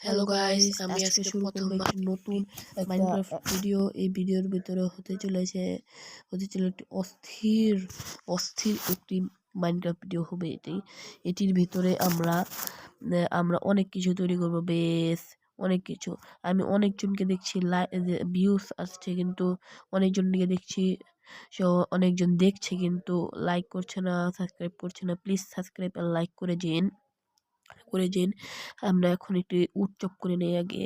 Hello guys, আমি আজকে শুরু করব একটি নতুন মাইনক্রাফট ভিডিও। এই ভিডিওর ভিতরে হতে চলেছে একটি অস্থির একটি মাইনক্রাফট ভিডিও হবে। এটির ভিতরে আমরা অনেক কিছু তৈরি করব, বেশ অনেক কিছু। আমি অনেকজনকে দেখছি ভিউজ আসছে, কিন্তু অনেকজনকে দেখছি অনেকজন দেখছে কিন্তু লাইক করছে না, সাবস্ক্রাইব করছে না। প্লিজ সাবস্ক্রাইব আর লাইক করে দিন। আমরা এখন একটি উট চপ করে নেই আগে,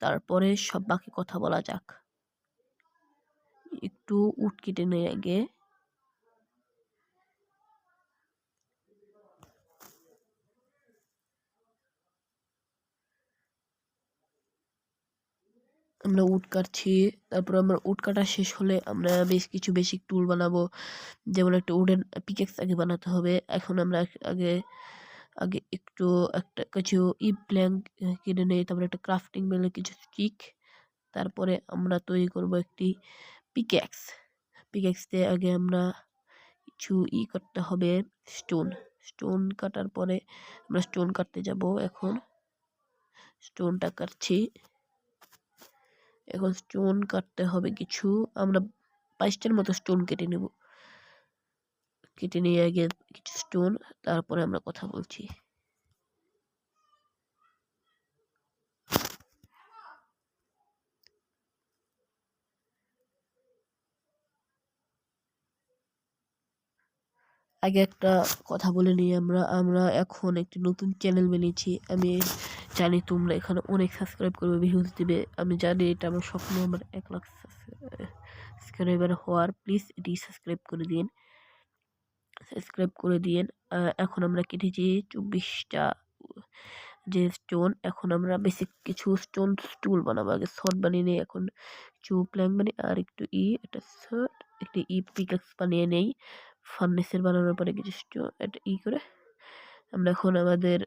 তারপরে সব বাকি কথা বলা যাক। একটু উট কেটে নেই আগে। আমরা উট কাটছি, তারপর আমরা উট কাটা শেষ হলে আমরা বেশ কিছু বেসিক টুল বানাবো। যেমন একটা উডেন পিকেক্স আগে বানাতে হবে। এখন আমরা আগে আগে একটু কিছু প্ল্যাঙ্ক কিনে নেই, তারপরে একটা ক্রাফটিং বেলে কিছু স্টিক। তারপরে আমরা তৈরি করব একটি পিকেক্স দিয়ে আগে আমরা কিছু করতে হবে। স্টোন কাটার পরে আমরা স্টোন কাটতে যাব। এখন স্টোনটা কাটছি। এখন স্টোন কাটতে হবে কিছু, আমরা 22টার মতো স্টোন কেটে নিয়ে আগে কিছু স্টোন, তারপরে আমরা কথা বলছি। আগে একটা কথা বলে নিই, আমরা এখন একটি নতুন চ্যানেল বানিয়েছি। আমি জানি তোমরা এখানে অনেক সাবস্ক্রাইব করবে, ভিউজ দিবে। আমি জানি এটা আমার স্বপ্ন, আমার 1 লাখ সাবস্ক্রাইবার হওয়ার। প্লিজ এটি সাবস্ক্রাইব করে দিন। এখন আমরা কেটেছি 24টা যে স্টোন। এখন আমরা বেসিক কিছু স্টোন টুল বানাবো। আগে শর্ট বানিয়ে নেই, এখন কিছু প্ল্যাঙ্ক বানিয়ে আর একটু একটি পিকাক্স বানিয়ে নেই। ফার্নেসের বানানোর পরে কিছু এটা করে আমরা এখন আমাদের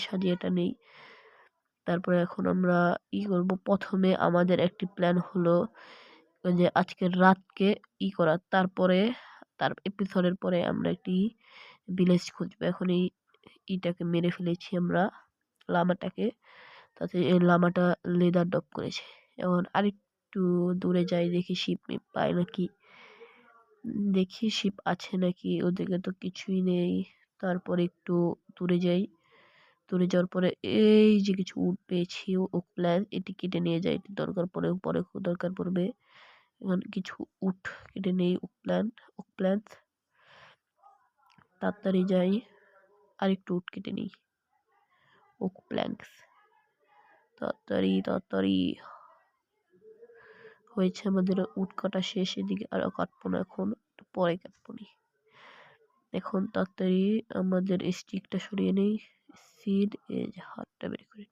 সাজিয়ে এটা নেই। তারপরে এখন আমরা করব। প্রথমে আমাদের একটি প্ল্যান হলো যে আজকের রাতকে করার, তারপরে তার এপিসোডের পরে আমরা একটি ভিলেজ খুঁজবো। এখন ইটাকে মেরে ফেলেছি আমরা, লামাটাকে। তাতে এই লামাটা লেদার ড্রপ করেছে। এখন আরেকটু দূরে যাই, দেখি শিপ পাই নাকি, দেখি শিপ আছে নাকি। ওদিকে তো কিছুই নেই। তারপরে একটু দূরে যাওয়ার পরে এই যে কিছু উট পেয়েছি, ওক প্ল্যান, এটি কেটে নিয়ে যাই। এটি দরকার পরে দরকার পড়বে। এখন কিছু উট কেটে নেই, ওক প্ল্যান। তাড়াতাড়ি যাই, আর একটু উট কেটে নিই, ওক প্ল্যাঙ্কস। তাড়াতাড়ি হয়েছে আমাদের উট কাটা শেষ। এদিকে আর কাটবো না, এখন একটু পরে কাটবো নি। এখন তাড়াতাড়ি আমাদের স্টিকটা সরিয়ে নেই, সিড হাতটা বের করে।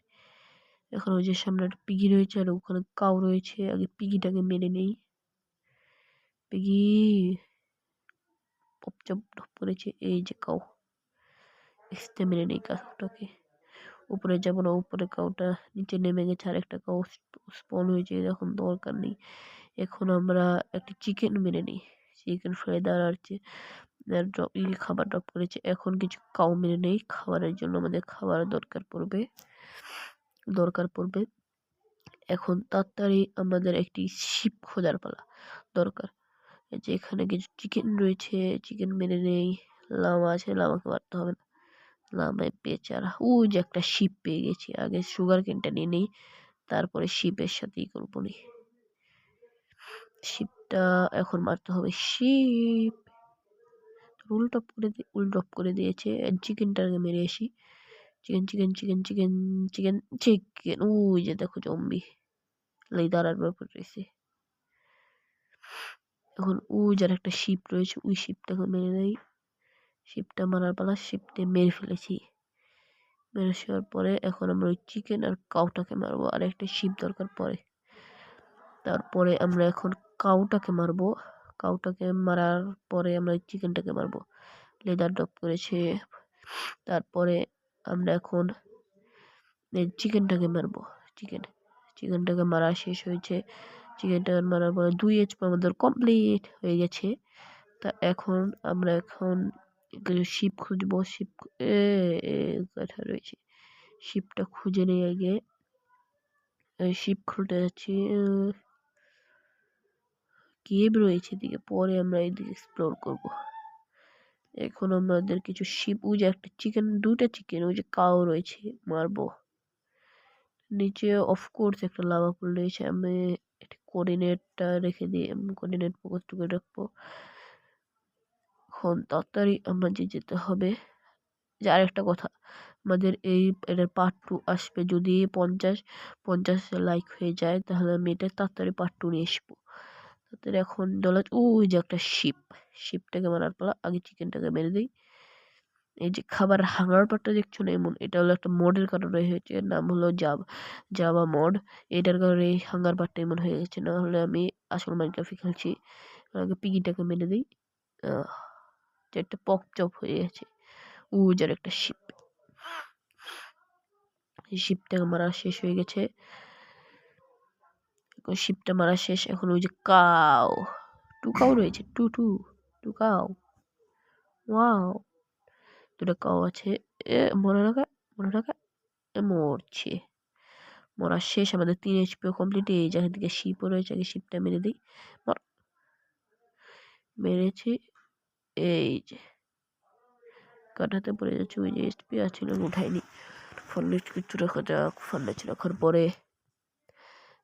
এখন ওই যে সামনে একটা পিগি রয়েছে আর ওখানে কাউ রয়েছে, আগে পিগিটাকে মেরে নেই। পিগি পপচপ পড়েছে, এই যে কাউ, এসতে মেরে নেই কাউটাকে। উপরে যাবো না, উপরে কাউটা নিচে নেমে গেছে, আর একটা কাউ স্পন হয়েছে, এখন দরকার নেই। এখন আমরা একটা চিকেন মেরে নিই, চিকেন ফ্রাই দাঁড়াচ্ছে, খাবার ড্রপ করেছে। এখন কিছু কাউ মেরে নেই, খাবারের জন্য আমাদের খাবার দরকার পড়বে। এখন তাড়াতাড়ি আমাদের একটি শিপ খোঁজার পালা দরকার। যে এখানে কিছু চিকেন রয়েছে, চিকেন মেরে নেই। লামা আছে, লামাকে মারতে হবে না, লামায় বেচারা। ওই যে একটা শিপ পেয়ে গেছি, আগে সুগার কেনটা নিয়ে নেই, তারপরে শিপের সাথেই করবো নি। শিপটা এখন মারতে হবে। শিপ উল্টপ করে দিয়েছে। চিকেনটাকে মেরে আসি। চিকেন। ওই যে দেখো জম্বি দাঁড়ার ব্যাপার রয়েছে। এখন ওই যার একটা শিপ রয়েছে, ওই শিপটাকে মেরে নেই। শিপটা মারার পালা, শিপটা মেরে ফেলেছি। মেরে যাওয়ার পরে এখন আমরা ওই চিকেন আর কাউটাকে মারবো, আর একটা শিপ দরকার পরে। তারপরে আমরা এখন কাউটাকে মারবো। কাউটাকে মারার পরে আমরা ওই চিকেনটাকে মারবো, লেদার ড্রপ করেছে। তারপরে আমরা এখন চিকেনটাকে মারবো। চিকেনটাকে মারা শেষ হয়েছে। চিকেনটাকে মারার পরে 2 HP আমাদের কমপ্লিট হয়ে গেছে। তা এখন আমরা শিপ খুঁজবো। শিপ কথা রয়েছে, শিপটা খুঁজে নেই আগে। শিপ খুঁজতে যাচ্ছি। কেভ রয়েছে এদিকে, পরে আমরা এদিকে এক্সপ্লোর করব। এখন আমাদের কিছু শিপ, ওই যে একটা চিকেন, দুটা চিকেন, ওই যে কাউ রয়েছে, মারবো। নিচে অফকোর্স একটা লাভা পুল রয়েছে। আমি কোঅর্ডিনেটটা রেখে দিই, কোঅর্ডিনেট ফোকাস করে রাখবো। এখন তাড়াতাড়ি আমাদের যেতে হবে। যে আরেকটা কথা, আমাদের এটার পার্ট 2 আসবে যদি 50 লাইক হয়ে যায়, তাহলে আমি এটা তাড়াতাড়ি পার্ট 2 নিয়ে আসবো। তাড়াতাড়ি এখন ওই যে একটা শিপটাকে মারার পালা। আগে চিকেনটাকে মেরে দিই। এই যে খাবার হাঙ্গার পার্টটা দেখছো না, এমন এটা হলো একটা মডের কারণে হয়েছে, এর নাম হলো জাভা মড। এটার কারণে এই হাঙ্গার পার্টটা এমন হয়ে গেছে, না হলে আমি আসল মাইনক্রাফট খেলছি। আগে পিগিটাকে মেরে দিই। যে একটা পক চপ হয়ে গেছে। যার একটা শিপটাকে মারা শেষ হয়ে গেছে। শিপটা মারা শেষ। এখন ওই যে টু কাউ রয়েছে, টু কাউ। ওয়াও, দুটো কাউ আছে। মনে রাখা মরছে। মরা শেষ। আমাদের 3 এইচপিও কমপ্লিট। এই জায়গা থেকে শিপও রয়েছে, আগে শিপটা মেরে দিই। মেরেছি। এই যে কাটাতে পড়ে যাচ্ছে, ওই যে এইচপি আছিল উঠাইনি। ফার্নেস কিছু রাখা যাক। ফার্নেস রাখার পরে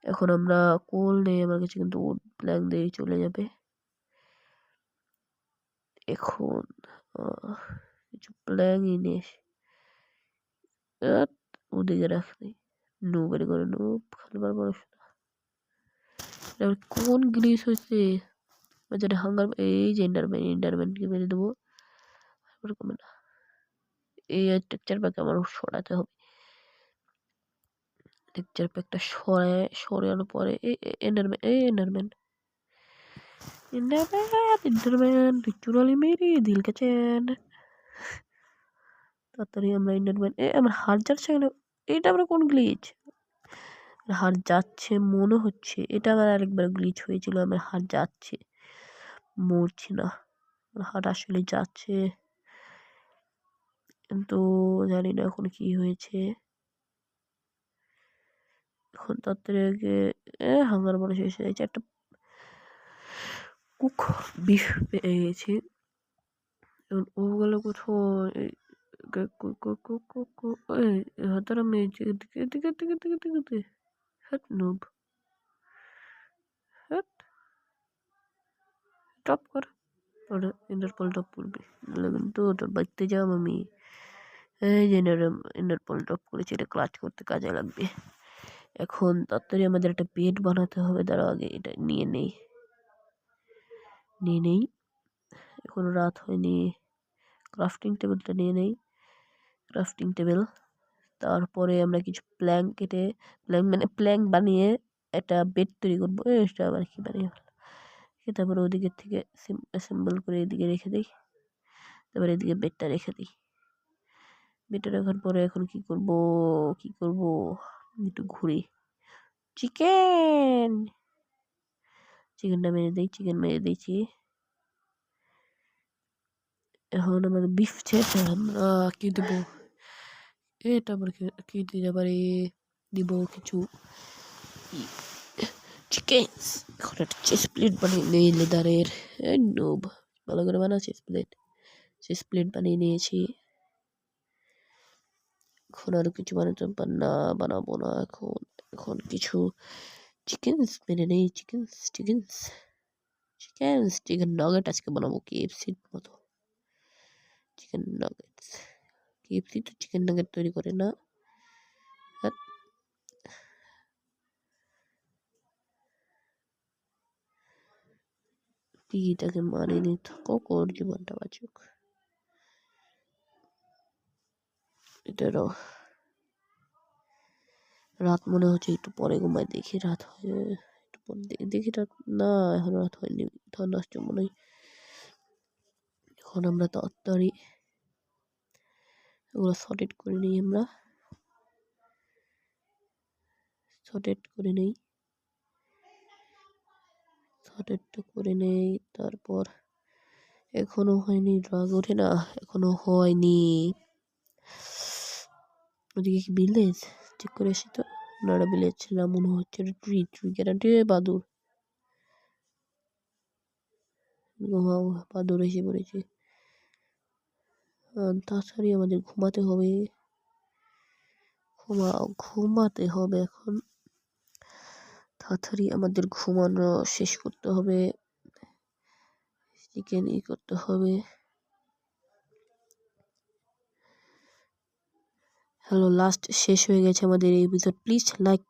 এখন আমরা কোল নেই আমার কাছে, কিন্তু প্ল্যান দিয়ে চলে যাবে। এখন কিছু প্ল্যানই নেই, ওদিকে রাখনি। বের করে খালবার পড়াশোনা। কোন গ্লিচ হয়েছে? যেটা হাঙ্গার, এই যে ইন্ডারম্যানকে মেরে দেবো। না, এই টেকচার প্যাক আমার সরাতে হবে। টেকচার প্যাকটা সরানোর পরে ইন্ডারম্যান তুই চুরালি মেরে দিল কাছেন। তাড়াতাড়ি আমরা ইন্ডারম্যান। আমার হাত যাচ্ছে কেন? এটা আমরা কোন গ্লিচ? হাত যাচ্ছে মনে হচ্ছে। এটা আমার আরেকবার গ্লিচ হয়েছিল, আমার হাত যাচ্ছে, মরছি না। হাত আসলে যাচ্ছে, কিন্তু জানি না এখন কি হয়েছে। এখন তাড়াতাড়ি আগে হাঙ্গার বড় শেষ হয়ে গেছে। একটা কুক বিফ পেয়ে গেছি। এখন ওগুলো কোথাও হাতারা মেয়েছে দিকে হ্যাট নুব হ্যাট টপ কর। ওটা ইন্টারপল টপ করবি, নাহলে কিন্তু তোর বাড়িতে যাও আমি। এই যে ইন্টারপল টপ করেছি, এটা ক্লাচ করতে কাজে লাগবে। এখন তাড়াতাড়ি আমাদের একটা বেড বানাতে হবে। তার আগে এটা নিয়ে নেই। এখন রাত হয়নি। ক্রাফটিং টেবিলটা নিয়ে নেই। Crafting table. তারপরে আমরা কিছু প্ল্যাঙ্ক বানিয়ে একটা বেড তৈরি করবো। এটা আবার কি বানিয়ে, তারপরে ওদিকে থেকে অ্যাসেম্বল করে এদিকে রেখে দিই। তারপরে এদিকে বেডটা রেখে দিই। বেডটা রাখার পরে এখন কি করব একটু ঘুরি। চিকেনটা মেরে দিই। চিকেন মেরে দিয়েছি। এখন আমাদের বিফ ছেড়ে আমরা কি দেবো? এটা আবার কি দিতে পারি? দিব কিছু চিকেন। এখন একটা চেস্ট প্লেট বানিয়ে নিই লেদারের। নোব ভালো করে বানা চেস্ট প্লেট বানিয়ে নিয়েছি। এখন আর কিছু বানাবো না। এখন কিছু চিকেন মেনে নেই। চিকেন নাগেট আজকে বানাবো, KFCর মতো চিকেন নাগেটস। KFC তো চিকেন নাগেট তৈরি করে না। এটাকে মারিয়ে থাকো, কোন জীবনটা বাঁচুক। এটারও রাত মনে হচ্ছে, একটু পরে ঘুমায় দেখি রাত হয়ে। একটু পরে দেখি রাত, না এখন রাত হয়নি, তখন আসছে মনে হয়। এখন আমরা তাড়াতাড়ি এগুলো সর্টেড করে নিই। সর্টেডটা করে নেই। তারপর এখনো হয়নি, ড্রাগ ওঠে না, এখনো হয়নি। ওদিকে কি ভিলেজ চেক করে আসি তো। না এটা ভিলেজ না মনে হচ্ছে, ট্রি ট্রি গ্যারান্টি বাদুর। বাদুর এসে পড়েছে। তাড়াতাড়ি আমাদের ঘুমাতে হবে, ঘুমাতে হবে এখন তাড়াতাড়ি আমাদের ঘুমানো শেষ করতে হবে, চিকেন করতে হবে। হ্যালো, লাস্ট শেষ হয়ে গেছে আমাদের এই এপিসোড। Please like